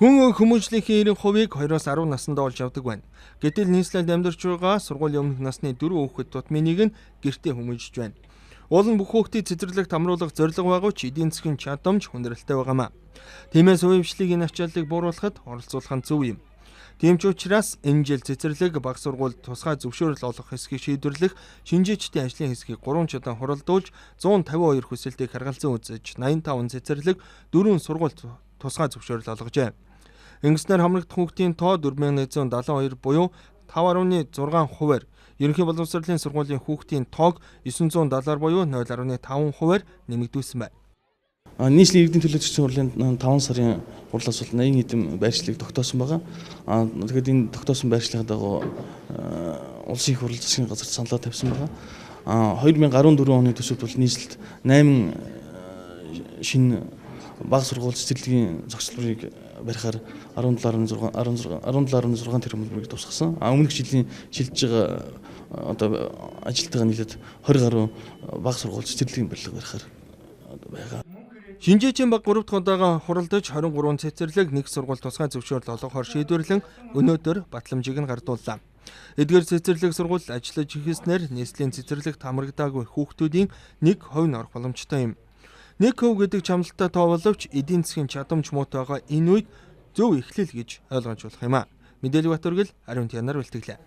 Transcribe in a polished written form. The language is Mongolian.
Хүн хүмүүжлийнхээ 90%-ийг 2-10 наснда олж авдаг байна. Гэтэл нийслэлд амьдарч байгаа сургуулийн өмнөх насны 4 хүүхэд тутмын нэг нь гэртээ хүмүүжж байна. Уул нь бүх хүүхдийг цэцэрлэгт амруулах зорилго байгууч эдийн засгийн чадамж хүндрэлтэй байгаамаа. Тиймээс хувийн энэ ачааллыг бууруулахад оролцуулах нь зөв юм. Тийм ч учраас энэ жил цэцэрлэг баг сургуульд тусгай зөвшөөрөл олох хэсгийг шийдвэрлэх шинжээчдийн ажлын хэсгийг 3 чулуун хуралдуулж 152 хүсэлтийг харгалзан үзэж 85 цэцэрлэг 4 сургуульд тусгай зөвшөөрөл олгожээ. Ингэснээр хамрагдах хүүхдийн тоо 4172 буюу 5.6%-аар, ерөнхий боловсролын сургуулийн хүүхдийн тоог 970-аар буюу 0.5%-аар нэмэгдүүлсэн байна. Нийслэлийн иргэдийн төлөө зохицсон хурлын 5 сарын хурлаас бол 80 нийтэм байршлыг тогтоосон байгаа. Тэгэхээр энэ тогтоосон байршлын дагуу улсын их хурл засгийн газар саналаа тавьсан байгаа. 2014 оны төсөвт бол нийслэлд 8 шинэ бага сургууль цэцэрлэгийн зохицлыг барихаар 17.6 тэрбум төгрөгийг тусгасан. Өмнөх жилийн шилжиж байгаа ажилтнаа нийлээд 20 гаруй бага сургууль цэцэрлэгийн барилга барихаар байгаа. Шинжээчийн баг 3 дахь удаага хуралдаж 23 цэцэрлэг нэг сургууль тусгай зөвшөөрөл олгохоор шийдвэрлэн өнөөдөр батламжийг нь гардууллаа. Эдгээр цэцэрлэг сургууль ажиллаж ихэснээр нийслэлийн цэцэрлэгт хамрагдаагүй хүүхдүүдийн 1% нь орох боломжтой юм. 1% гэдэг чамлалтай тоо боловч эдийн засгийн чадамж муутай байгаа энэ үед зөв эхлэл гэж ойлгож болох юм а. Мэдээлэл Батөргөл, Ариун Тянаар бэлтгэлээ.